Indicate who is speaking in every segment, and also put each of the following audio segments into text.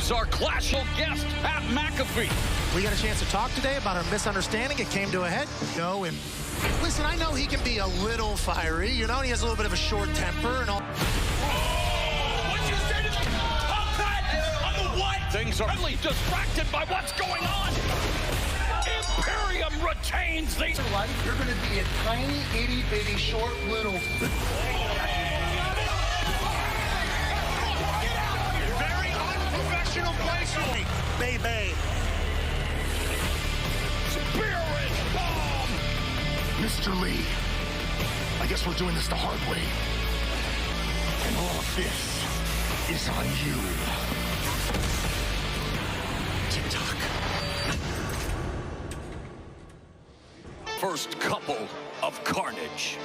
Speaker 1: brings our classical guest, Pat McAfee.
Speaker 2: We got a chance to talk today about our misunderstanding. It came to a head. No, and listen, I know he can be a little fiery. You know, he has a little bit of a short temper and all.
Speaker 1: What'd you say to the on the what? Things are really distracted by what's going on. Imperium retains the
Speaker 2: life. You're going to be a tiny, itty bitty, short, little. Very unprofessional place. Baby.
Speaker 1: Spirit bomb.
Speaker 3: Mr. Lee, I guess we're doing this the hard way. And all of this is on you. TikTok.
Speaker 1: First couple of carnage.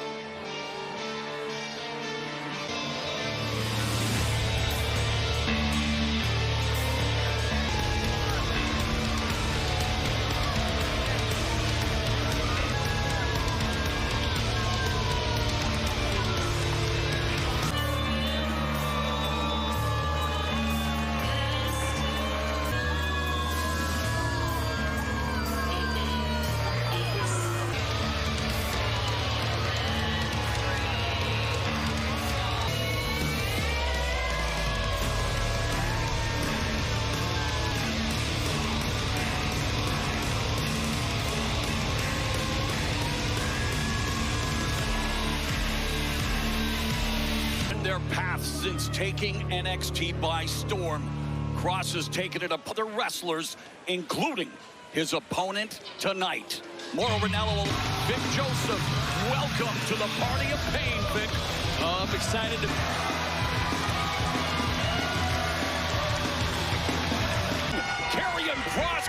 Speaker 1: Their path since taking NXT by storm. Cross has taken it up other wrestlers, including his opponent tonight. Mauro, Ranallo, Vic Joseph, welcome to the party of pain, Vic. I'm excited to... Karrion Kross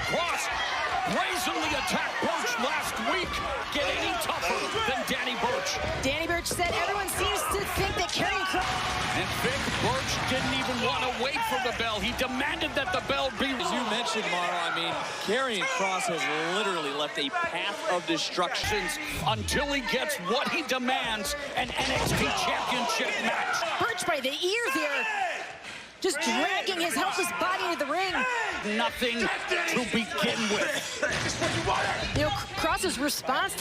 Speaker 1: brazenly attacked Burch last week. Get any tougher than Danny Burch.
Speaker 4: Danny Burch said everyone seems to think that Karrion Kross...
Speaker 1: And Vic Burch didn't even want to wait for the bell. He demanded that the bell be...
Speaker 5: As you mentioned, Mauro, I mean, Karrion Kross has literally left a path of destruction
Speaker 1: until he gets what he demands, an NXT championship match.
Speaker 4: Burch by the ears here. Just dragging his helpless body into the ring.
Speaker 1: Nothing to begin with.
Speaker 4: You know, Kross's response.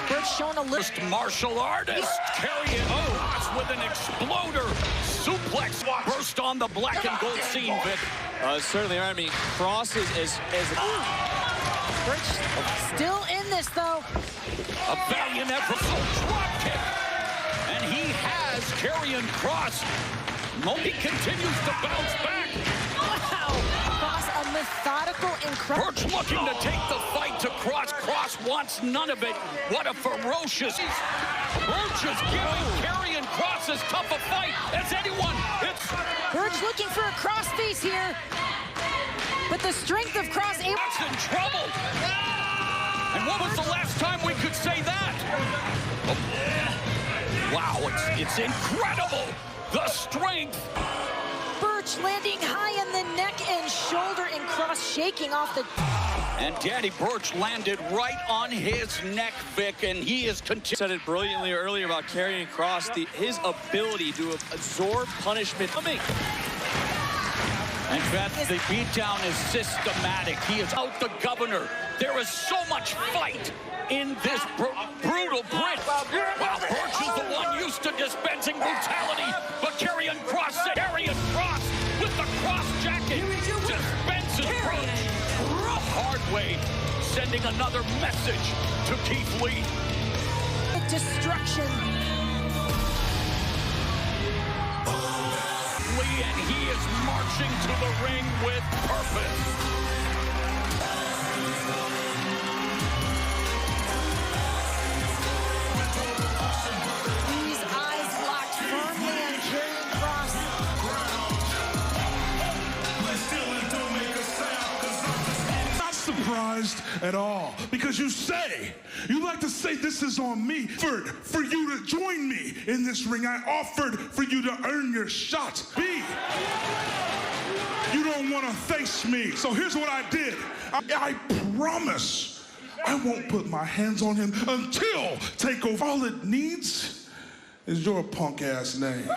Speaker 4: Burch showing a little
Speaker 1: martial artist. Karrion Kross with an exploder. Suplex burst on the black and gold scene, Vic.
Speaker 5: Certainly, I mean, Kross is
Speaker 4: Burch still in this, though.
Speaker 1: A valiant effort. Drop kick. And he has Karrion Kross. He continues to bounce back.
Speaker 4: Wow! Kross, a methodical, incredible...
Speaker 1: Burch looking to take the fight to Kross. Kross wants none of it. What a ferocious... Burch is giving Karrion Kross as tough a fight as anyone. It's...
Speaker 4: Burch looking for a cross face here. But the strength of Kross...
Speaker 1: That's in trouble. And when was the last time we could say that? Oh. Wow, it's incredible. The strength.
Speaker 4: Burch landing high in the neck and shoulder, and Kross shaking off the...
Speaker 1: And Danny Burch landed right on his neck, Vic, and he is
Speaker 5: said it brilliantly earlier about Karrion Kross, his ability to absorb punishment.
Speaker 1: And Beth, the beatdown is systematic. He is out the governor. There is so much fight in this brutal Brit. Wow, Burch is the one used to dispensing brutality, but Karrion Kross with the cross jacket dispenses Burch the hard way, sending another message to Keith Lee.
Speaker 4: Destruction.
Speaker 1: Lee, and he is marching to the ring with purpose.
Speaker 6: At all, because you like to say this is on me. For you to join me in this ring, I offered for you to earn your shot. B, you don't want to face me, so here's what I did. I promise I won't put my hands on him until takeover. All it needs is your punk ass name.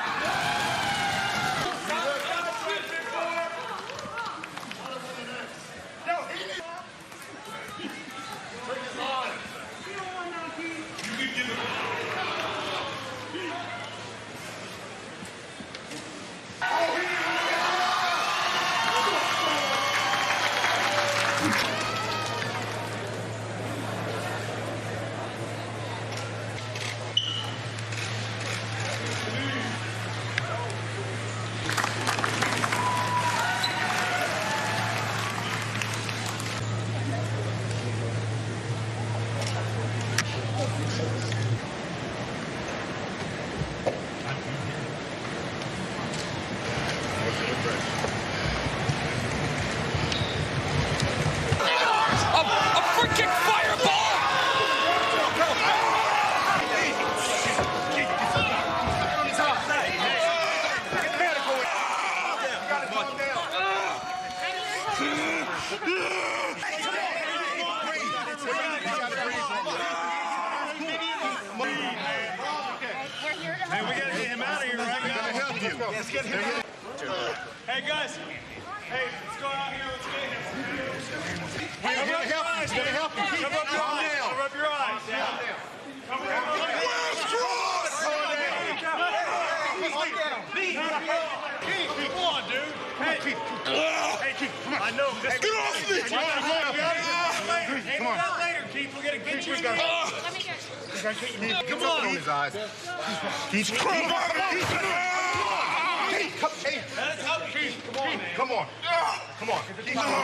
Speaker 7: Hey, we gotta get him out of here right now. Help you. Let's get him out. Hey guys. Hey, let's go out here. Let's get him. Cover up your eyes. Cover up your eyes. Cover up your eyes. Cover up your eyes. Come on, dude. Hey, Keith. Hey, Keith. Come on. I know. Get off me. Come on. Come on. Later, Keith. We're gonna get you. Let me get. Come on. His eyes. Keith. Come on. Keith. Come on. Come on. Come on.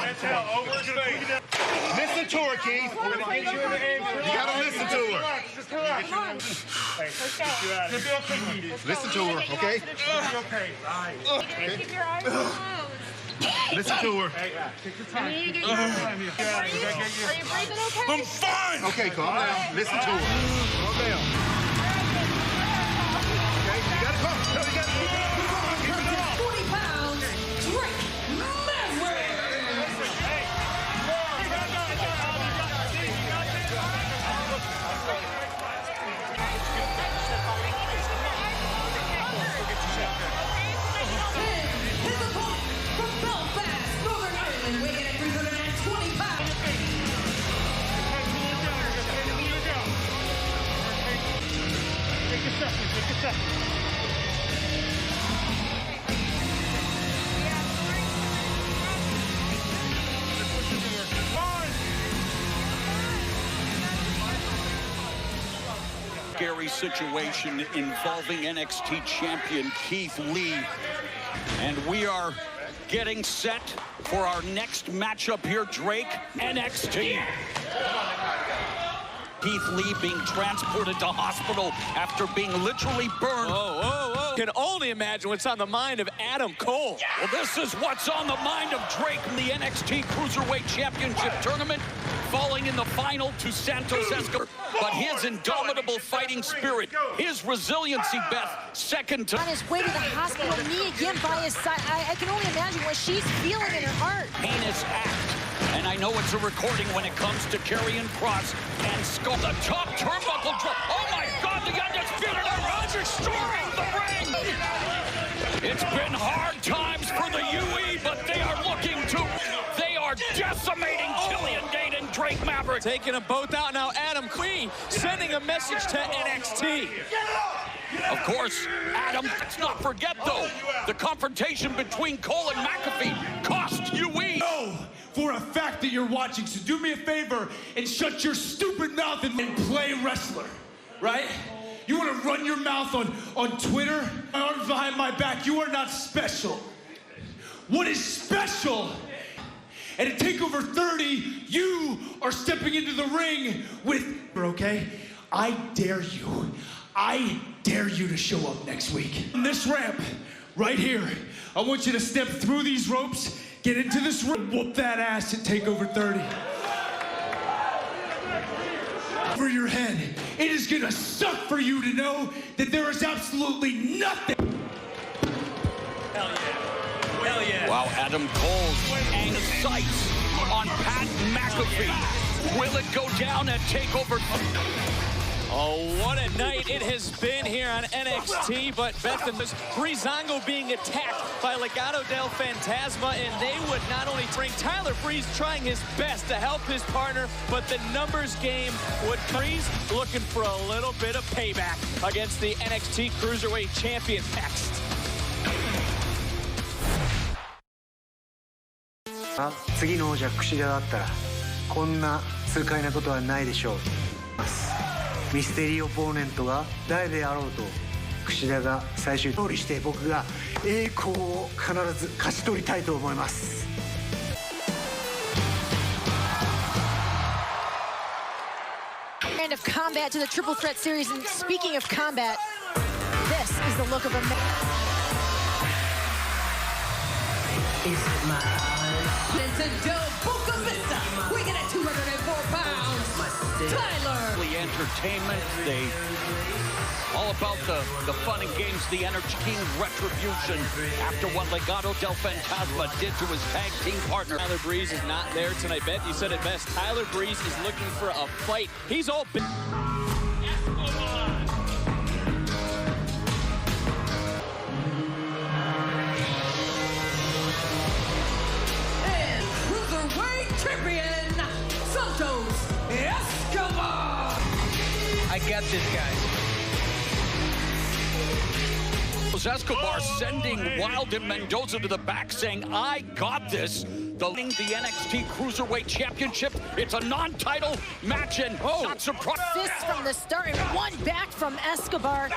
Speaker 7: That's how over his face. Listen to her, Keith. We're gonna get you in the air. You gotta listen to her. Listen to her, okay? Okay. Keep your eyes closed. Listen to her. Hey, take your time. Are you breathing okay?
Speaker 6: I'm fine.
Speaker 7: Okay, calm down. Listen to her. Calm down. Okay, you gotta come. No, you gotta keep it up.
Speaker 8: 40 pounds, Drake Maverick. His opponent from Belfast, Northern Ireland, weighing at 320 pounds.
Speaker 7: Take a second.
Speaker 1: Scary situation involving NXT champion Keith Lee. And we are getting set for our next matchup here, Drake, NXT. Keith Lee being transported to hospital after being literally burned.
Speaker 5: Whoa. Can only imagine what's on the mind of Adam Cole.
Speaker 1: Well, this is what's on the mind of Drake in the NXT Cruiserweight Championship Tournament, falling in the final to Santos Escobar. But his indomitable fighting spirit, his resiliency, Beth, second to...
Speaker 4: On his way to the hospital, me again by his side. I can only imagine what she's feeling in her heart.
Speaker 1: Heinous act. And I know it's a recording when it comes to Karrion Kross and Skull. The top turnbuckle drop. Oh my God, the undisputed Roger storming the ring. It's been hard times for the UE, but they are looking to... They are decimating Killian Dane and Drake Maverick.
Speaker 5: Taking them both out now. Adam Queen sending a message to NXT.
Speaker 1: Of course, Adam, let's not forget, though, the confrontation between Cole and McAfee cost UE.
Speaker 9: Know for a fact that you're watching, so do me a favor and shut your stupid mouth and play wrestler, right? You want to run your mouth on Twitter? My arms behind my back, you are not special. What is special? And at TakeOver 30, you are stepping into the ring with, okay? I dare you to show up next week. On this ramp, right here, I want you to step through these ropes, get into this ring, whoop that ass at TakeOver 30. Over your head. It is gonna suck for you to know that there is absolutely nothing.
Speaker 5: Hell yeah.
Speaker 1: Wow, Adam Cole's sights on Pat McAfee. Will it go down at TakeOver?
Speaker 5: Oh, what a night it has been here on NXT, but Beth and Breezango being attacked by Legado del Fantasma, and they would not only bring Tyler Breeze trying his best to help his partner, but the numbers game would Breeze looking for a little bit of payback against the NXT Cruiserweight Champion next.
Speaker 10: 次の王者櫛田だったらこんな痛快なことはないでしょう。ミステリーオポーネントが誰であろうと櫛田が最終勝利して僕が栄光を必ず勝ち取りたいと思います。
Speaker 4: End of combat to the Triple Threat Series, and speaking of combat, this is the look of a man.
Speaker 10: It's my
Speaker 8: Weighing at 204 pounds, Tyler.
Speaker 1: Entertainment, they all about the fun and games, the entertaining retribution after what Legado del Fantasma did to his tag team partner.
Speaker 5: Tyler Breeze is not there tonight. Beth, you said it best. Tyler Breeze is looking for a fight. He's all been.
Speaker 8: And Cruiserweight Champion, Santos Escobar.
Speaker 11: I got this, guys.
Speaker 1: Escobar sending Wild and Mendoza to the back, saying, I got this. The NXT Cruiserweight Championship. It's a non-title match, and not surprised.
Speaker 4: Fists from the start, and one back from Escobar.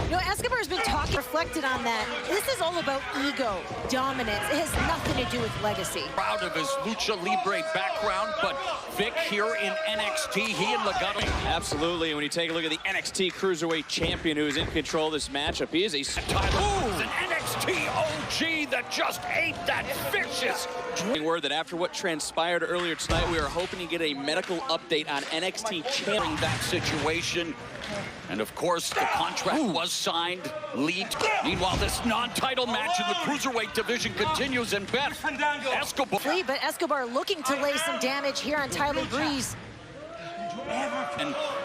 Speaker 4: You know, Escobar's been talking, reflected on that. This is all about ego, dominance. It has nothing to do with legacy.
Speaker 1: Proud of his lucha libre background, but Vic here in NXT, he and Legado.
Speaker 5: Absolutely. When you take a look at the NXT Cruiserweight Champion who is in control of this matchup, he is a
Speaker 1: an NXT OG that just ate that vicious.
Speaker 5: Word that after what transpired earlier tonight, we are hoping to get a medical update on NXT champion.
Speaker 1: That situation. And of course, the contract was signed. Meanwhile, this non-title match in the Cruiserweight division continues, and Beth Escobar.
Speaker 4: But Escobar looking to lay some damage here on Tyler Breeze.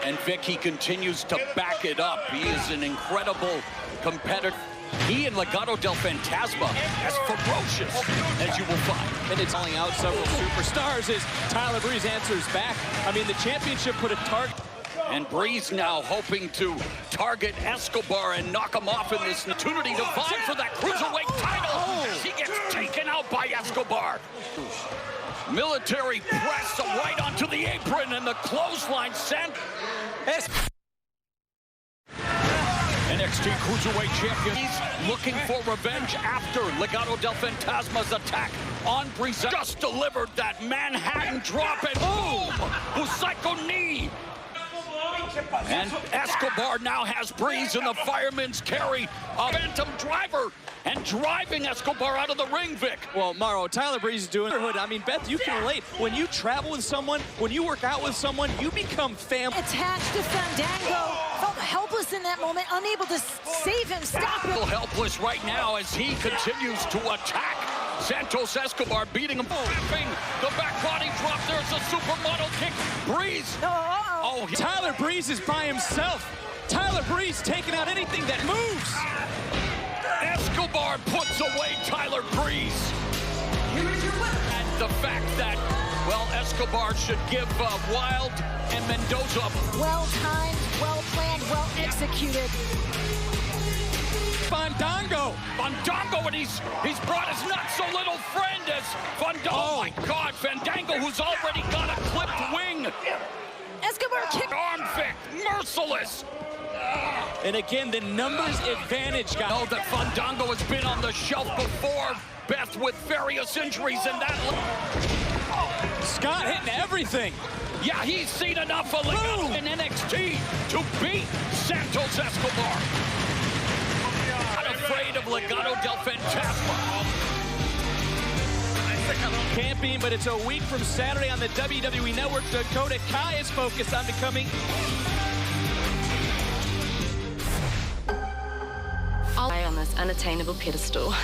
Speaker 1: And Vic, he continues to back it up. He is an incredible competitor. He and Legado del Fantasma as ferocious as you will find.
Speaker 5: And it's calling out several superstars as Tyler Breeze answers back. I mean, the championship put a target.
Speaker 1: And Breeze now hoping to target Escobar and knock him off in this opportunity to vie for that Cruiserweight title. As he gets taken out by Escobar. Military press right onto the apron, and the clothesline sent. NXT Cruiserweight Champion. He's looking for revenge after Legado del Fantasma's attack on Breeze. Just delivered that Manhattan drop, and boom! Psycho knee. And Escobar now has Breeze in the fireman's carry. A phantom driver and driving Escobar out of the ring, Vic.
Speaker 5: Well, Mauro, Tyler Breeze is doing it. I mean, Beth, you can relate. When you travel with someone, when you work out with someone, you become family.
Speaker 4: Attached to Fandango. Felt helpless in that moment, unable to save him, stop him.
Speaker 1: Helpless right now as he continues to attack. Santos Escobar beating him. The back body drop. There's a supermodel kick. Breeze.
Speaker 5: Tyler Breeze is by himself. Tyler Breeze taking out anything that moves.
Speaker 1: Escobar puts away Tyler Breeze. And the fact that, well, Escobar should give Wild and Mendoza.
Speaker 4: Well timed, well planned, well executed.
Speaker 5: Fandango,
Speaker 1: and he's brought his not-so-little friend as Fandango. Oh, my God, Fandango, who's already got a clipped wing.
Speaker 4: Escobar kick.
Speaker 1: Arm Vic, merciless.
Speaker 5: And again, the numbers advantage, guys.
Speaker 1: Know that Fandango has been on the shelf before, Beth, with various injuries, and that.
Speaker 5: Scott hitting everything.
Speaker 1: Yeah, he's seen enough of Legado in NXT to beat Santos Escobar. Not afraid of Legado del Fantasma.
Speaker 5: Camping, but it's a week from Saturday on the WWE Network. Dakota Kai is focused on becoming.
Speaker 12: I'll lay on this unattainable pedestal.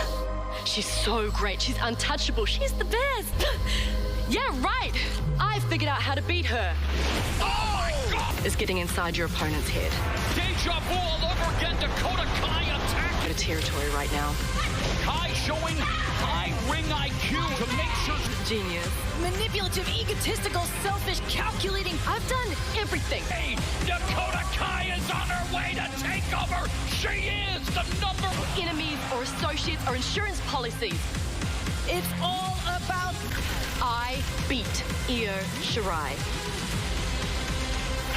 Speaker 12: She's so great. She's untouchable. She's the best. Yeah, right. I figured out how to beat her.
Speaker 1: Oh my God!
Speaker 12: Is getting inside your opponent's head.
Speaker 1: Deja vu all over again. Dakota Kai attack.
Speaker 12: Out of territory right now.
Speaker 1: Kai showing high ring IQ to make sure.
Speaker 12: Genius.
Speaker 4: Manipulative, egotistical, selfish, calculating.
Speaker 12: I've done everything.
Speaker 1: Hey, Dakota Kai is on her way to take over. She is the number one.
Speaker 12: Enemies or associates or insurance policies.
Speaker 4: It's all about.
Speaker 12: I beat Io Shirai.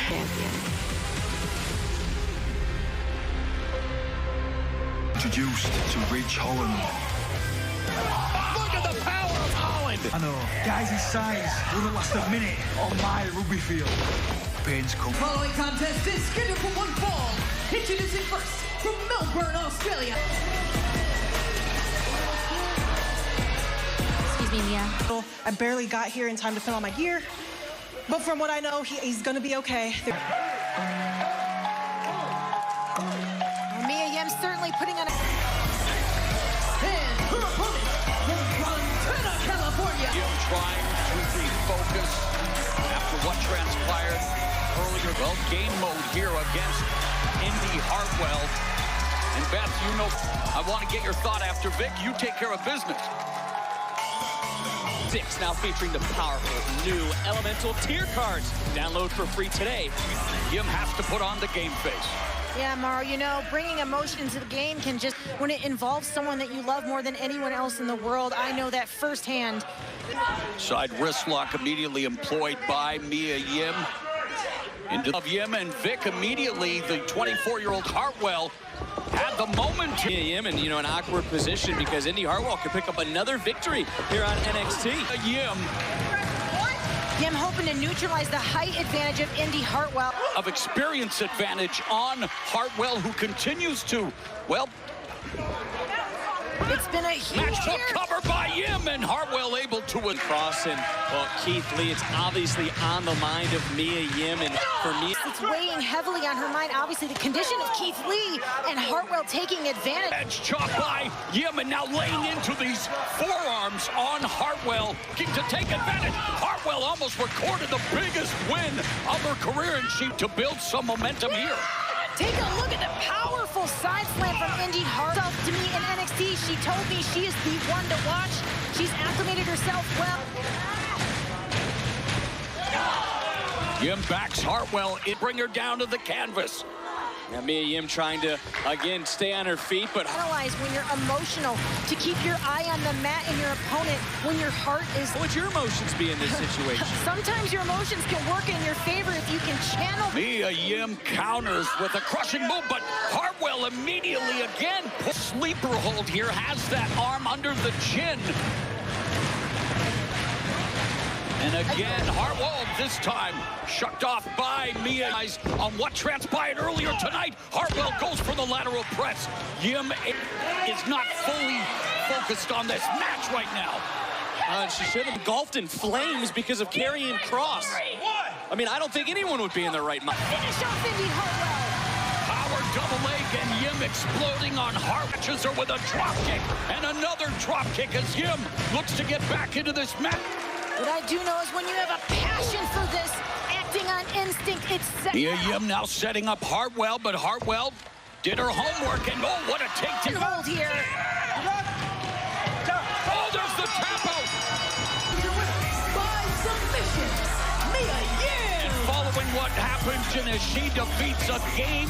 Speaker 12: Champion.
Speaker 3: Introduced to Ridge Holland.
Speaker 1: Look at the power of Holland.
Speaker 11: I know. Guys his size wouldn't last a minute on my rugby field. Pains come.
Speaker 8: Following contest is scheduled for one fall. Introducing first from Melbourne, Australia.
Speaker 4: Excuse me, WrestleMania.
Speaker 13: I barely got here in time to fill out my gear, but from what I know, he's gonna be okay.
Speaker 4: Mia Yim certainly putting on a...
Speaker 8: And her opponent from Montana, California.
Speaker 1: Yim trying to refocus after what transpired earlier. Well, game mode here against Indy Hartwell. And Beth, you know, I want to get your thought after Vic. You take care of business.
Speaker 5: 6 now featuring the powerful new Elemental tier cards. Download for free today.
Speaker 1: Yim has to put on the game face.
Speaker 4: Yeah, Mauro, you know, bringing emotion into the game can just, when it involves someone that you love more than anyone else in the world, I know that firsthand.
Speaker 1: Side wrist lock immediately employed by Mia Yim. Into Yim and Vic immediately, the 24-year-old Hartwell had the moment.
Speaker 5: Mia Yim in, an awkward position because Indy Hartwell could pick up another victory here on NXT.
Speaker 4: Yim hoping to neutralize the height advantage of Indy Hartwell.
Speaker 1: Of experience advantage on Hartwell, who continues to, well...
Speaker 4: It's been a huge
Speaker 1: matchup cover by Yim, and Hartwell able to win.
Speaker 5: Cross and, well, Keith Lee, it's obviously on the mind of Mia Yim, and for me...
Speaker 4: It's weighing heavily on her mind, obviously, the condition of Keith Lee and Hartwell taking advantage.
Speaker 1: Edge chop by Yim, and now laying into these forearms on Hartwell, looking to take advantage. Hartwell almost recorded the biggest win of her career, and she to build some momentum here.
Speaker 4: Take a look at the powerful side slam from Indy Hartwell. To me in NXT, she told me she is the one to watch. She's acclimated herself well.
Speaker 1: Yim backs Hartwell, bring her down to the canvas.
Speaker 5: Now Mia Yim trying to, again, stay on her feet, but...
Speaker 4: Analyze when you're emotional, to keep your eye on the mat and your opponent when your heart is...
Speaker 5: What would your emotions be in this situation?
Speaker 4: Sometimes your emotions can work in your favor if you can channel...
Speaker 1: Mia Yim counters with a crushing move, but Hartwell immediately again. Sleeper hold here, has that arm under the chin. And again, Hartwell this time shucked off by Mia. On what transpired earlier tonight, Hartwell goes for the lateral press. Yim is not fully focused on this match right now.
Speaker 5: She should have engulfed in flames because of Karrion Kross. I mean, I don't think anyone would be in their right mind.
Speaker 4: Finish off Indy Hartwell.
Speaker 1: Power double leg and Yim exploding on Hart. Matches her with a drop kick and another drop kick as Yim looks to get back into this match.
Speaker 4: What I do know is when you have a passion for this, acting on instinct, it's...
Speaker 1: Mia Yim now setting up Hartwell, but Hartwell did her homework, and oh, what a take to...
Speaker 4: Hold here.
Speaker 1: Oh, there's the tap out!
Speaker 8: By submission, Mia Yim!
Speaker 1: And following what happens, and as she defeats a game,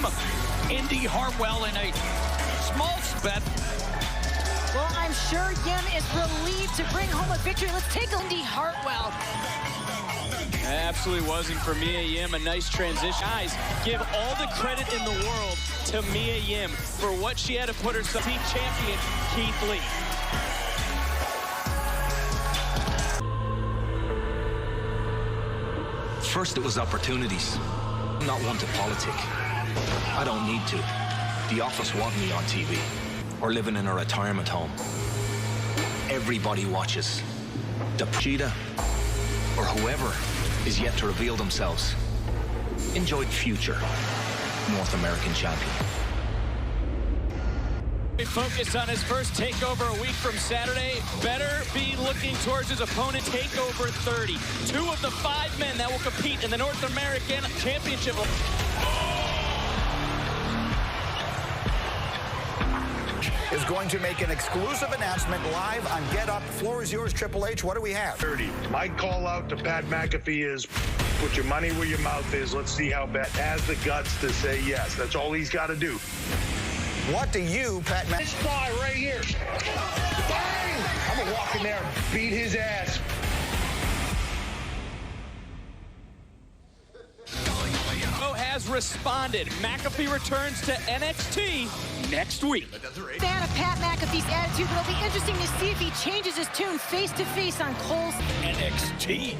Speaker 1: Indy Hartwell in a small bet.
Speaker 4: Well, I'm sure Yim is relieved to bring home a victory. Let's take Indy Hartwell.
Speaker 5: Absolutely wasn't for Mia Yim. A nice transition. Guys, give all the credit in the world to Mia Yim for what she had to put herself. Team champion, Keith Lee.
Speaker 11: First it was opportunities. I'm not one to politic. I don't need to. The office want me on TV. Or living in a retirement home. Everybody watches. The cheetah or whoever is yet to reveal themselves. Enjoy future North American champion.
Speaker 5: Focused on his first takeover a week from Saturday. Better be looking towards his opponent. Takeover 30. 2 of the 5 men that will compete in the North American Championship.
Speaker 14: Is going to make an exclusive announcement live on Get Up. Floor is yours, Triple H. What do we have?
Speaker 7: 30. My call out to Pat McAfee is put your money where your mouth is. Let's see how Beth has the guts to say yes. That's all he's got to do.
Speaker 14: What do you, Pat McAfee?
Speaker 7: This guy right here. Bang! I'm going to walk in there and beat his ass.
Speaker 5: Has responded. McAfee returns to NXT next week.
Speaker 4: Fan of Pat McAfee's attitude, but it'll be interesting to see if he changes his tune face-to-face on Cole's
Speaker 1: NXT.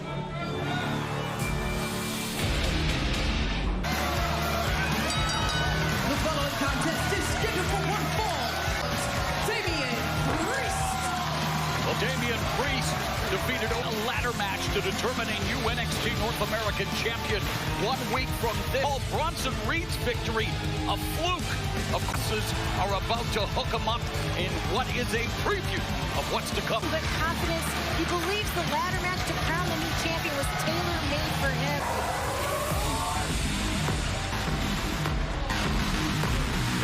Speaker 8: The following contest is scheduled for one fall.
Speaker 1: Well, Damian Priest defeated a ladder match to determine a new NXT North American champion 1 week from this. Bronson Reed's victory, a fluke. Of course, are about to hook him up in what is a preview of what's to come.
Speaker 4: But confidence, he believes the ladder match to crown the new champion was tailor-made for him.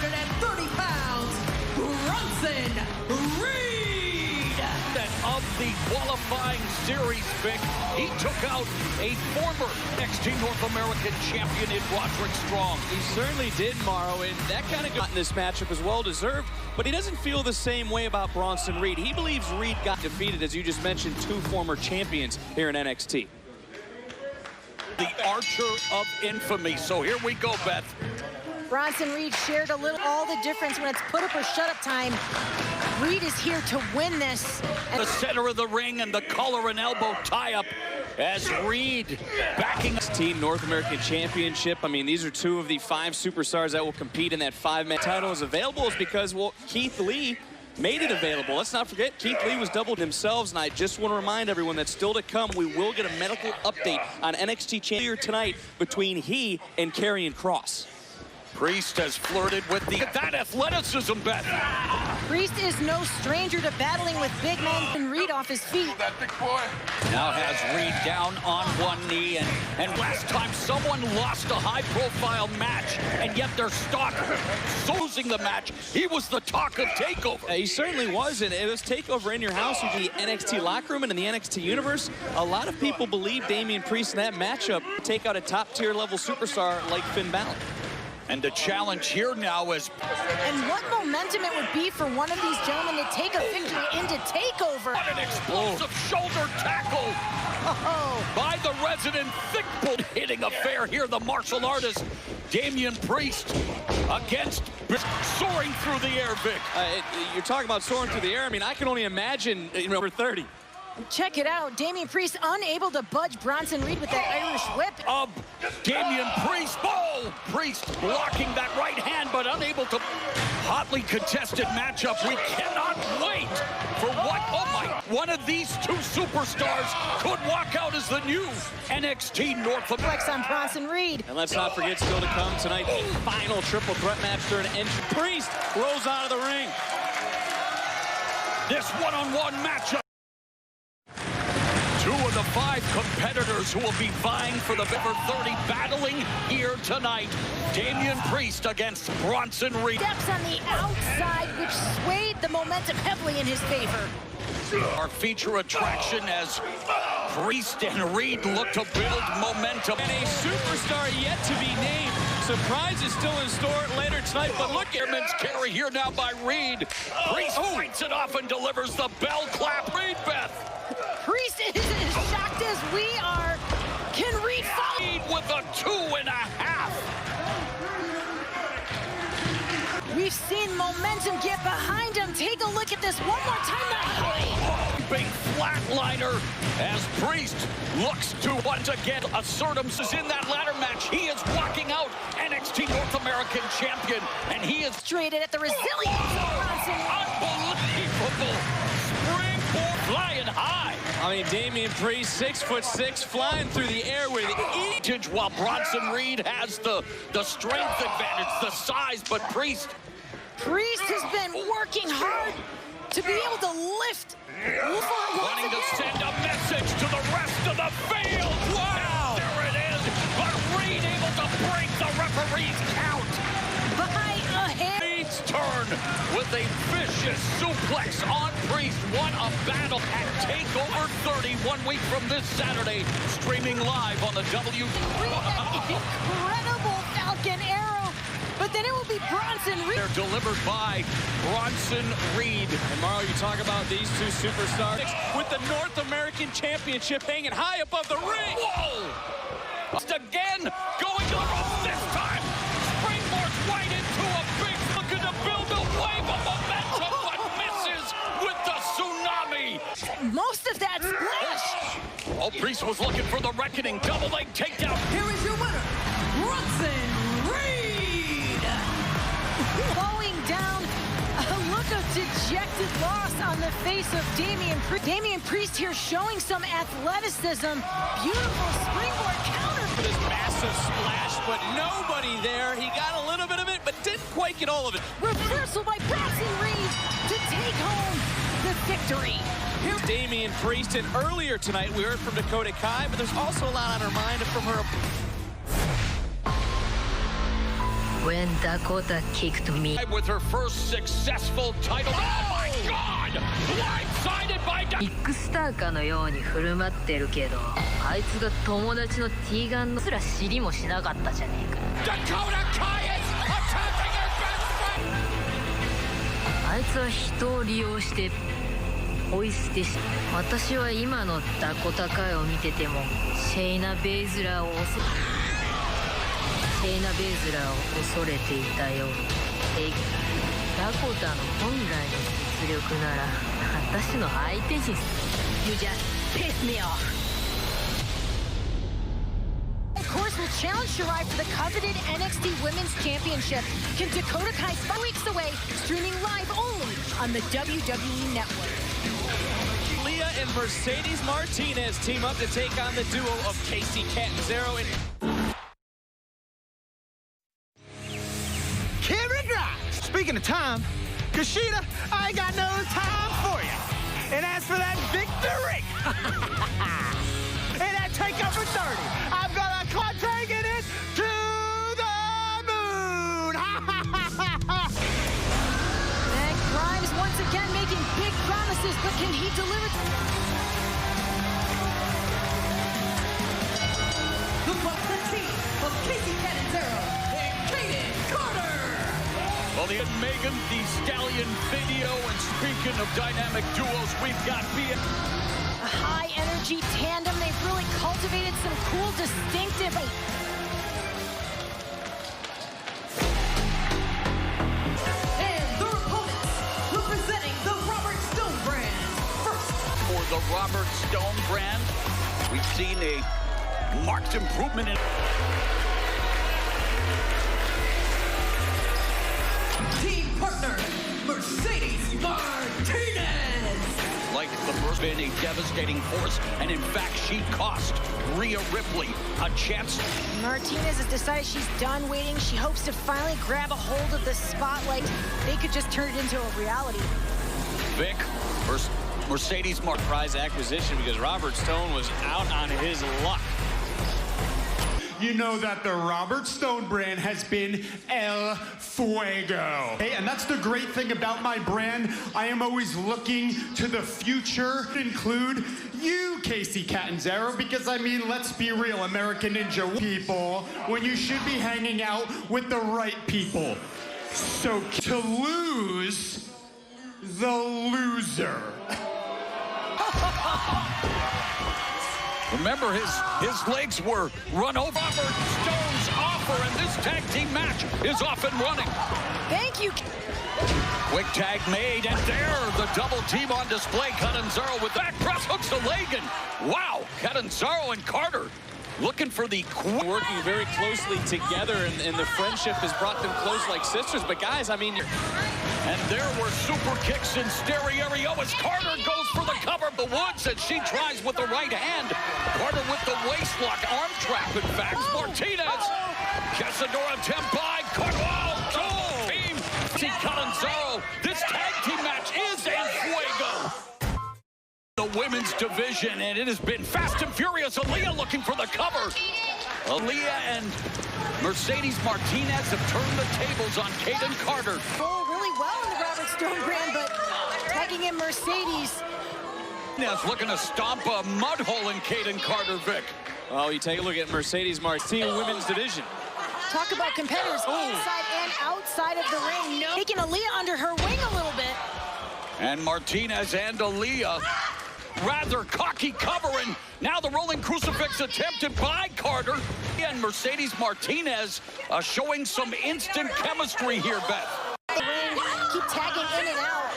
Speaker 8: 130 pounds, Bronson Reed.
Speaker 1: Of the qualifying series, Vic, he took out a former NXT North American champion in Roderick Strong.
Speaker 5: He certainly did, Mauro, and that kind of got in this matchup is well-deserved, but he doesn't feel the same way about Bronson Reed. He believes Reed got defeated, as you just mentioned, 2 former champions here in NXT.
Speaker 1: The Archer of Infamy. So here we go, Beth.
Speaker 4: Bronson Reed shared a little, all the difference when it's put up or shut up time. Reed is here to win this.
Speaker 1: The center of the ring and the collar and elbow tie-up as Reed backing
Speaker 5: Team North American Championship. I mean, these are 2 of the 5 superstars that will compete in that 5-man title. Is available is because, well, Keith Lee made it available. Let's not forget, Keith Lee was doubled himself, and I just want to remind everyone that still to come, we will get a medical update on NXT Champion tonight between he and Karrion Kross.
Speaker 1: Priest has flirted with that athleticism, Beth.
Speaker 4: Priest is no stranger to battling with big men and Reed off his feet.
Speaker 3: That big boy.
Speaker 1: Now has Reed down on one knee, and last time someone lost a high-profile match, and yet their stalker losing the match. He was the talk of TakeOver.
Speaker 5: He certainly was, and it was TakeOver in your house with the NXT locker room and in the NXT universe. A lot of people believe Damian Priest in that matchup to take out a top-tier level superstar like Finn Balor.
Speaker 1: And the challenge here now is...
Speaker 4: And what momentum it would be for one of these gentlemen to take a victory into TakeOver.
Speaker 1: What an explosive shoulder tackle by the resident thick bull hitting affair here. The martial artist, Damian Priest, against soaring through the air, Vic.
Speaker 5: You're talking about soaring through the air. I mean, I can only imagine number 30.
Speaker 4: Check it out. Damian Priest unable to budge Bronson Reed with that Irish whip.
Speaker 1: Damian Priest. Oh, Priest blocking that right hand, but unable to. Hotly contested matchup. We cannot wait for what, oh my, one of these 2 superstars could walk out as the new NXT North America.
Speaker 4: On Bronson Reed.
Speaker 5: And let's not forget, still to come tonight, the final triple threat match during entry. Priest rolls out of the ring.
Speaker 1: This one-on-one matchup. 2 of the 5 competitors who will be vying for the number 30 battling here tonight. Damian Priest against Bronson Reed.
Speaker 4: Steps on the outside, which swayed the momentum heavily in his favor.
Speaker 1: Our feature attraction as Priest and Reed look to build momentum.
Speaker 5: And a superstar yet to be named. Surprise is still in store later tonight, but look,
Speaker 1: Airman's carry here now by Reed. Priest fights it off and delivers the bell clap. Reed, Beth.
Speaker 4: Priest is as shocked as we are. Can Reed follow?
Speaker 1: Reed with a 2.5.
Speaker 4: We've seen momentum get behind him. Take a look at this one more time.
Speaker 1: Big flatliner as Priest looks to once again assert himself in that ladder match. He is walking out NXT North American champion, and he is
Speaker 4: traded at the resilience of Bronson.
Speaker 1: Unbelievable springboard flying high.
Speaker 5: I mean, Damian Priest, 6'6", flying through the air with
Speaker 1: each, while Bronson Reed has the strength advantage, the size, but Priest
Speaker 4: has been working hard to be able to lift.
Speaker 1: Wanting to send a message to the rest of the field. Wow! And there it is, but Reed able to break the referee's count.
Speaker 4: By a hand.
Speaker 1: Reed's turn with a vicious suplex on Priest. Won a battle at TakeOver 30 1 week from this Saturday, streaming live on the W.
Speaker 4: Incredible Falcon Arrow, but then it will be Bronson Reed.
Speaker 1: They're delivered by Bronson Reed.
Speaker 5: And Mauro, you talk about these 2 superstars with the North American Championship hanging high above the ring.
Speaker 1: Whoa! Again, going to the ropes this time. Springboards right into a big, looking to build a wave of momentum, but misses with the tsunami.
Speaker 4: Most of that splash.
Speaker 1: Oh, Priest was looking for the reckoning. Double leg takedown.
Speaker 8: Here is your winner, Bronson Reed.
Speaker 4: Going down, a look of dejected unexpected loss on the face of Damian Priest. Damian Priest here showing some athleticism. Beautiful springboard counter.
Speaker 5: This massive splash, but nobody there. He got a little bit of it, but didn't quite get all of it.
Speaker 4: Reversal by Bronson Reed to take home the victory.
Speaker 5: Here's Damian Priest, and earlier tonight we heard from Dakota Kai, but there's also a lot on her mind from her.
Speaker 15: When Dakota kicked me.
Speaker 1: With her first successful title. Oh my God! Blindsided by
Speaker 15: ビッグスターかのように振る舞ってるけど、あいつが友達のティーガンのすら知りもしなかったじゃねえか。
Speaker 1: Dakota Kai is attacking her best friend!
Speaker 15: あいつは人を利用してポイ捨てし、私は今のダコタカイを見ててもシェイナ・ベイズラーを恐れていたように、ダコタの本来の実力なら私の相手に。
Speaker 4: You just pissed me off. Of course, will challenge Shirai for the coveted NXT Women's Championship. Can Dakota Kai 5 weeks away, streaming live only on the WWE Network.
Speaker 5: Leah and Mercedes Martinez team up to take on the duo of Casey Catanzaro and
Speaker 16: Speaking of time, Kushida, I ain't got no time for you. And as for that victory, and that takeover 30, I'm gonna clock taking it to the moon.
Speaker 4: And Grimes once again making big promises, but can he deliver?
Speaker 8: The Bucks team of Casey Catanzaro and Kaden Carter.
Speaker 1: Well, the Megan Thee Stallion video, and speaking of dynamic duos, we've got Beth.
Speaker 4: A high-energy tandem. They've really cultivated some cool, distinctive.
Speaker 8: And their opponents, representing the Robert Stone brand. First,
Speaker 1: For the Robert Stone brand, we've seen a marked improvement in
Speaker 8: team partner, Mercedes Martinez.
Speaker 1: like the first been a devastating force, and in fact, she cost Rhea Ripley a chance.
Speaker 4: Martinez has decided she's done waiting. She hopes to finally grab a hold of the spotlight. They could just turn it into a reality.
Speaker 1: Vic versus Mercedes Martinez.
Speaker 5: Prize acquisition because Robert Stone was out on his luck.
Speaker 9: You know that the Robert Stone brand has been El Fuego. Hey, and that's the great thing about my brand. I am always looking to the future, include you, Casey Catanzaro, because I mean, let's be real, American Ninja people, when you should be hanging out with the right people. So to lose, the loser.
Speaker 1: Remember, his legs were run over. Robert Stone's offer, and this tag team match is off and running.
Speaker 4: Thank you.
Speaker 1: Quick tag made, and there, the double team on display. Catanzaro with that press hooks to Lagan. Wow, Catanzaro and Carter looking for the
Speaker 5: working very closely together, and the friendship has brought them close like sisters. But guys, I mean,
Speaker 1: and there were super kicks in stereo as Carter goes for the cover of the woods, and she tries with the right hand. Carter with the waist lock, arm trap, in fact. Martinez, Casadora attempt by Carter. Oh, team. See Catanzaro. This tag team match is El Fuego. The women's division, and it has been fast and furious. Aaliyah looking for the cover. Aaliyah and Mercedes Martinez have turned the tables on Kaden Carter.
Speaker 4: Going really well in the Robert Stone brand, but tagging in Mercedes.
Speaker 1: Now looking to stomp a mud hole in Kaden Carter, Vic.
Speaker 5: Well, you take a look at Mercedes Martinez women's division.
Speaker 4: Talk about competitors inside and outside of the ring. No. Taking Aaliyah under her wing a little bit.
Speaker 1: And Martinez and Aaliyah, rather cocky cover, and now the rolling crucifix attempted by Carter. And Mercedes Martinez showing some instant chemistry here, Beth.
Speaker 4: Keep tagging in and out.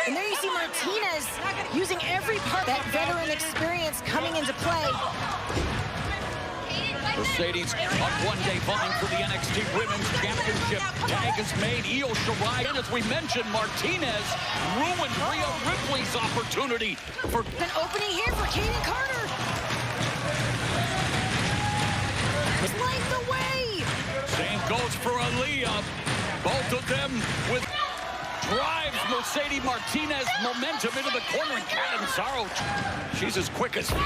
Speaker 4: And there you see Martinez using every part, that veteran experience coming into play.
Speaker 1: Mercedes on one-day vying for the NXT Women's Championship. Tag is made. Io Shirai, and as we mentioned, Martinez ruined Rhea Ripley's opportunity for
Speaker 4: an opening here for Kaden Carter. Light the way.
Speaker 1: Same goes for Aaliyah. Both of them with drives Mercedes Martinez momentum into the corner, and Catanzaro, she's as quick as... Oh,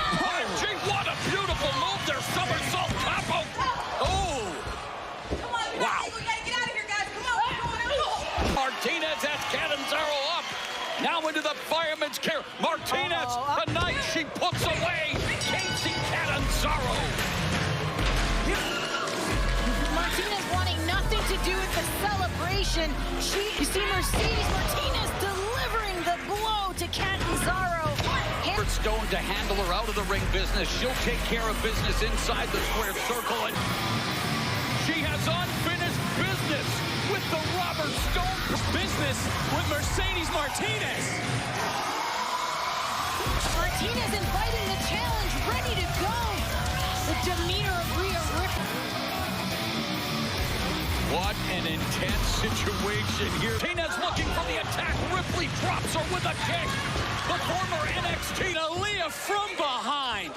Speaker 1: gee, what a beautiful move there. Somersault capo. Oh. Wow.
Speaker 8: We gotta get out of here, guys. Come on.
Speaker 1: Martinez has Catanzaro up. Now into the fireman's carry. Martinez, tonight she puts away Casey Catanzaro.
Speaker 4: Martinez wanting nothing to do with the celebration. You see Mercedes Martinez delivering the blow to Catanzaro.
Speaker 1: Stone to handle her out of the ring business. She'll take care of business inside the square circle, and she has unfinished business with the Robert Stone.
Speaker 5: Business with Mercedes Martinez.
Speaker 4: Martinez inviting the challenge, ready to go. The demeanor of Rhea Ripley.
Speaker 1: What an intense situation here. Martinez looking for the attack. Ripley drops her with a kick. The former NXT
Speaker 5: Aaliyah from behind.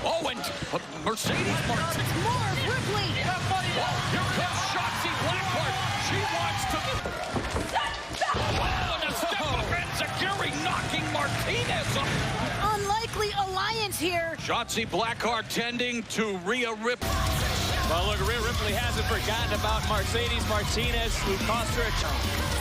Speaker 1: Oh, and Mercedes Martinez.
Speaker 4: More of Ripley.
Speaker 1: Oh, here comes Shotzi Blackheart. She wants to... Oh, and a step up and Zakiri knocking Martinez up.
Speaker 4: Unlikely alliance here.
Speaker 1: Shotzi Blackheart tending to Rhea Ripley.
Speaker 5: Well, look, Rhea Ripley hasn't forgotten about Mercedes Martinez, who cost her a chance.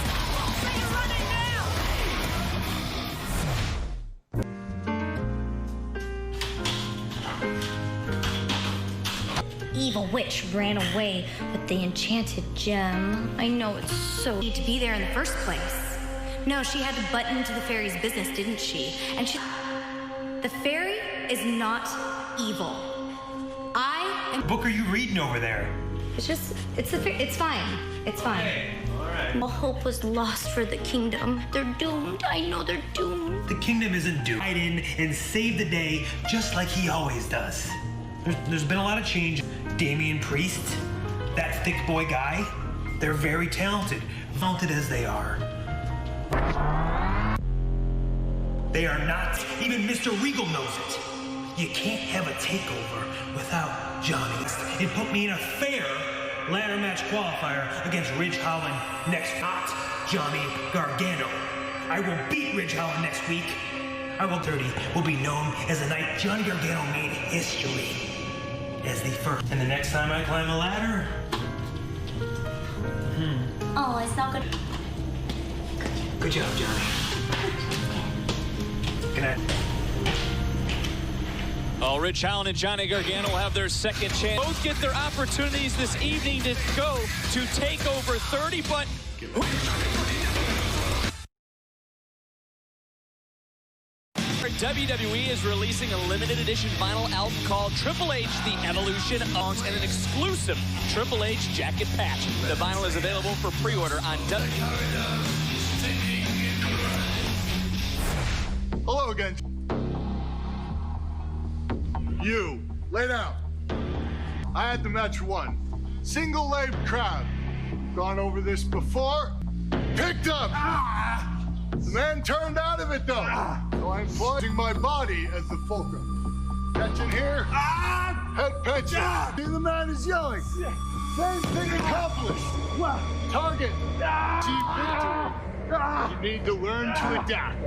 Speaker 17: Evil witch ran away with the enchanted gem. I know it's so need to be there in the first place. No, she had to butt into the fairy's business, didn't she? And the fairy is not evil.
Speaker 16: Book are you reading over there?
Speaker 17: It's fine. It's fine.
Speaker 16: All right.
Speaker 17: All hope was lost for the kingdom. They're doomed. I know they're doomed.
Speaker 16: The kingdom isn't doomed. Ride in and save the day just like he always does. There's been a lot of change. Damian Priest, that thick boy guy, they're very talented as they are. They are not. Even Mr. Regal knows it. You can't have a takeover without Johnny. It put me in a fair ladder match qualifier against Ridge Holland next, not Johnny Gargano. I will beat Ridge Holland next week. I will 30 will be known as the night Johnny Gargano made history as the first. And the next time I climb a ladder.
Speaker 17: Oh, it's not good.
Speaker 16: Good job, Johnny. Good night.
Speaker 5: Oh, Ridge Holland and Johnny Gargano will have their second chance. Both get their opportunities this evening to go to TakeOver 30, but... WWE is releasing a limited edition vinyl album called Triple H, The Evolution of, and an exclusive Triple H jacket patch. The vinyl is available for pre-order on
Speaker 3: Hello again. You, lay down. I had the match won. Single leg crab. Gone over this before. Picked up. The man turned out of it though. So I'm using my body as the fulcrum. Catching here. Head penchant. See, the man is yelling. Same thing accomplished. Target. Achieve victory. You need to learn to adapt.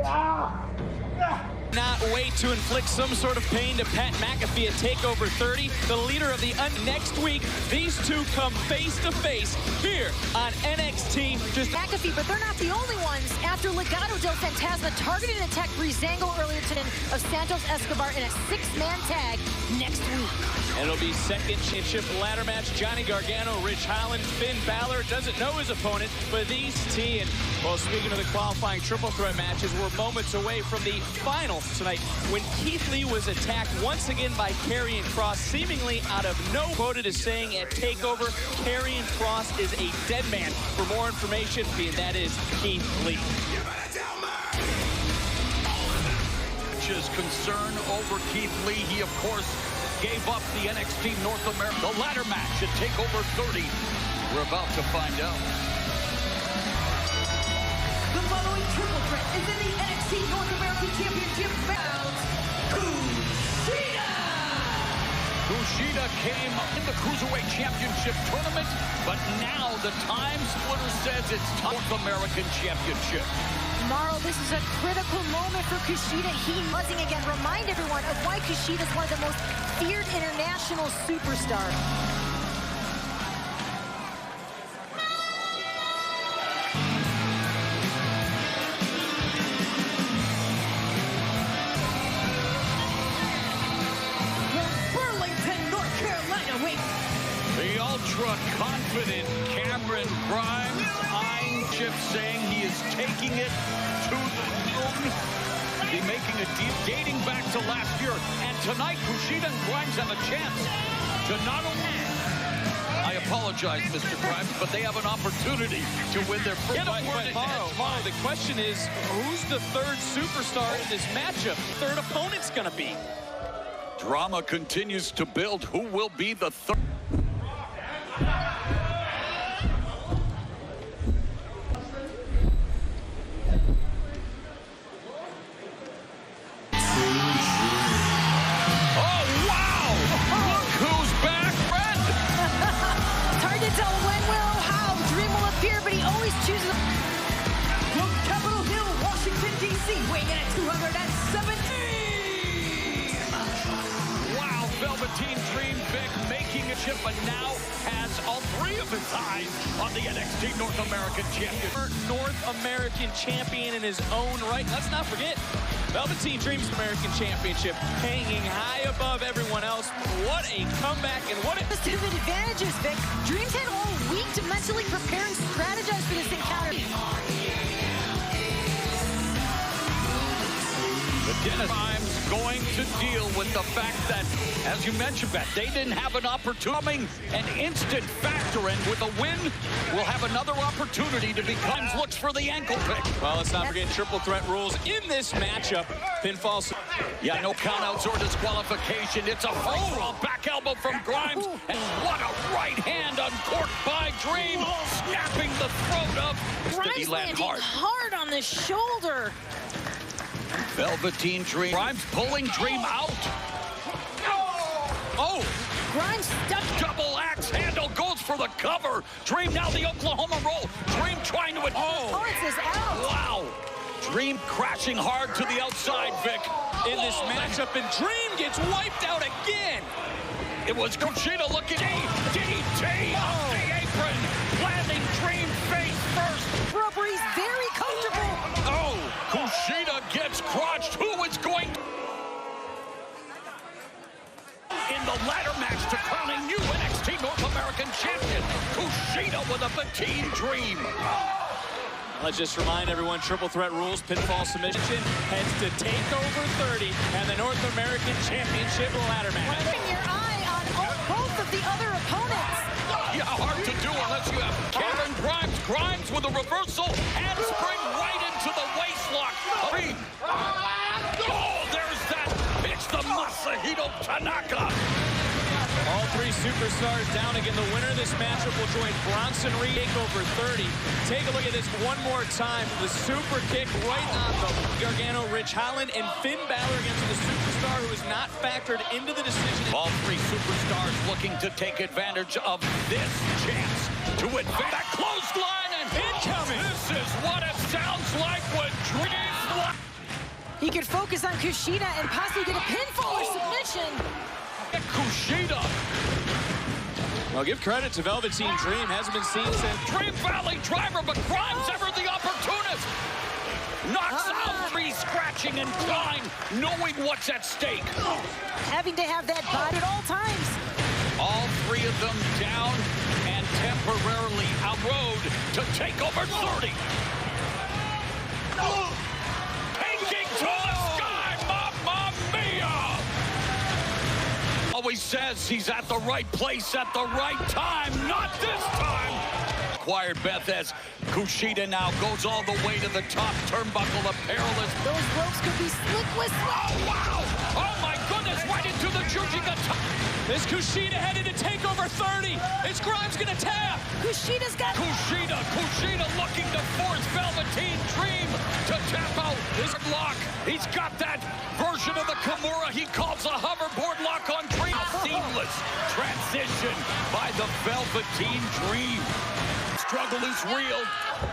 Speaker 5: Not wait to inflict some sort of pain to Pat McAfee at TakeOver 30, the leader of the next week. These two come face to face here on NXT. Just
Speaker 4: McAfee, but they're not the only ones. After Legado del Fantasma targeted and attacked Breezango earlier today of Santos Escobar in a 6-man tag next week.
Speaker 5: And it'll be second championship ladder match. Johnny Gargano, Ridge Holland, Finn Balor doesn't know his opponent, but these two. And well, speaking of the qualifying triple threat matches, we're moments away from the final tonight when Keith Lee was attacked once again by Karrion Kross, seemingly out of no. Quoted as saying at TakeOver, Karrion Kross is a dead man. For more information, and that is Keith Lee.
Speaker 1: Lucha's concern over Keith Lee. He, of course, gave up the NXT North America. The ladder match at TakeOver 30. We're about to find out.
Speaker 8: The following triple threat is in the NXT North American Championship bout.
Speaker 1: Kushida came in the Cruiserweight Championship tournament, but now the time splitter says it's North American Championship.
Speaker 4: Mauro, this is a critical moment for Kushida. He buzzing again. Remind everyone of why Kushida is one of the most feared international superstars.
Speaker 1: The ultra-confident Cameron Grimes eyeing Chip, saying he is taking it to the moon. Be making a deal dating back to last year. And tonight, Kushida and Grimes have a chance to not only... I apologize, Mr. Grimes, but they have an opportunity to win their first...
Speaker 5: Mauro, the question is, who's the third superstar in this matchup? Third opponent's gonna be.
Speaker 1: Drama continues to build. Who will be the third?
Speaker 8: Weighing in at 217.
Speaker 1: Wow, Velveteen Dream Vic making a chip, but now has all three of his eyes on the NXT North American Champion.
Speaker 5: North American Champion in his own right. Let's not forget, Velveteen Dream's American Championship hanging high above everyone else. What a comeback and what a...
Speaker 4: To the advantages, Vic. Dreams had all week to mentally prepare and strategize for this encounter.
Speaker 1: Dennis Grimes going to deal with the fact that, as you mentioned, Beth, they didn't have an opportunity, an instant factor, and with a win, we'll have another opportunity to become looks for the ankle pick.
Speaker 5: Well, let's not forget triple threat rules in this matchup. Pinfall.
Speaker 1: Yeah, no countouts or disqualification. It's a full back elbow from Grimes, and what a right hand uncorked by Dream, snapping the throat of
Speaker 4: Grimes landing hard on the shoulder.
Speaker 1: Velveteen Dream. Grimes pulling Dream out. Oh!
Speaker 4: Grimes stuck.
Speaker 1: Double axe handle goes for the cover. Dream now the Oklahoma roll. Dream trying to...
Speaker 4: Oh, it's out.
Speaker 1: Wow. Dream crashing hard to the outside, Vic.
Speaker 5: In this matchup, and Dream gets wiped out again.
Speaker 1: It was Kushida looking. DDT off the apron. Landing Dream face first.
Speaker 4: Robbery's very comfortable.
Speaker 1: Oh, Kushida gets crotched. Who is going in the ladder match to crowning new NXT North American Champion? Kushida with a Velveteen Dream.
Speaker 5: Let's just remind everyone, triple threat rules, pinfall submission, heads to TakeOver 30 and the North American Championship ladder match.
Speaker 4: Keeping your eye on both of the other opponents.
Speaker 1: Yeah, hard to do unless you have Cameron Grimes. Grimes with a reversal, handspring right into the waist lock. Oh, there's that. It's the Masahito Tanaka.
Speaker 5: All three superstars down again. The winner of this matchup will join Bronson Reed, TakeOver 30. Take a look at this one more time. The super kick right on the Gargano, Rich Holland, and Finn Balor against the superstar who is not factored into the decision.
Speaker 1: All three superstars looking to take advantage of this chance to advance. That clothesline and incoming. This is what it sounds like when Dream.
Speaker 4: He could focus on Kushida and possibly get a pinfall or submission.
Speaker 1: Kushida.
Speaker 5: Well, give credit to Velveteen Dream. Hasn't been seen since
Speaker 1: Dream Valley driver, but Grimes ever the opportunist. Knocks out Tree, scratching and clawing, knowing what's at stake.
Speaker 4: Having to have that bot at all times.
Speaker 1: All three of them down and temporarily out road to TakeOver 30. Taking to the sky, Mamma Mia! Always says he's at the right place at the right time. Not this time. Acquired Beth as Kushida now goes all the way to the top turnbuckle of perilous.
Speaker 4: Those ropes could be slick with...
Speaker 1: Oh, wow! Oh, my goodness, right into the Jujigatsu.
Speaker 5: Is Kushida headed to take over 30? Is Grimes gonna tap?
Speaker 4: Kushida's got...
Speaker 1: Kushida looking to force Velveteen Dream to tap out his lock. He's got that version of the Kimura he calls a hoverboard lock on Dream. Seamless transition by the Velveteen Dream. Struggle is real.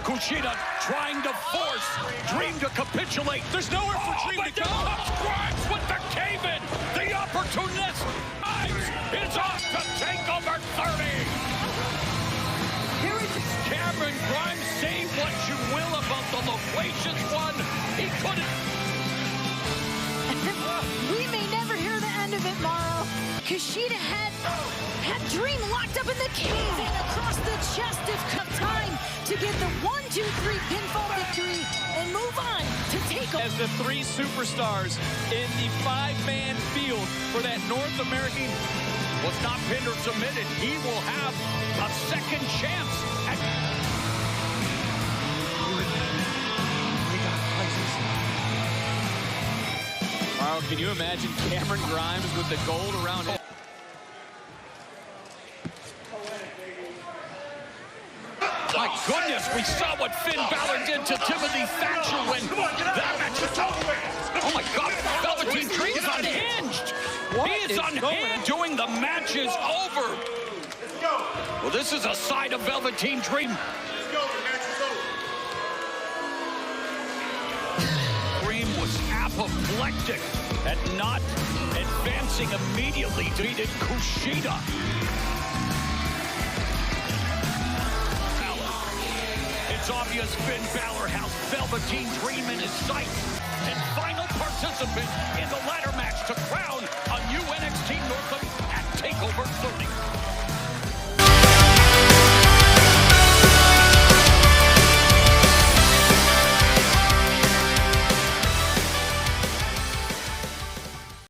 Speaker 1: Kushida trying to force Dream to capitulate.
Speaker 5: There's nowhere for Dream to go.
Speaker 1: Grimes with the cave-in. The opportunist. Grimes is off to take over 30. Cameron Grimes, say what you will about the loquacious one. He couldn't.
Speaker 4: We may never hear the end of it, Mauro. Kushida had Dream locked up in the cave and across the chest if cut time to get the 1-2-3 pinfall victory and move on to take over.
Speaker 5: As the three superstars in the five-man field for that North American
Speaker 1: was not pinned or submitted. He will have a second chance at...
Speaker 5: Wow, can you imagine Cameron Grimes with the gold around him?
Speaker 1: My goodness, we saw what Finn Balor did to Timothy Thatcher when that match was over. Oh my God, Velveteen Dream is unhinged. He is unhinged. Doing the match is over. Well, this is a side of Velveteen Dream. Dream was apoplectic at not advancing immediately. Defeated Kushida. It's obvious Finn Balor has Velveteen Dream in his sights. And final participant in the ladder match to crown a new NXT North at TakeOver 30.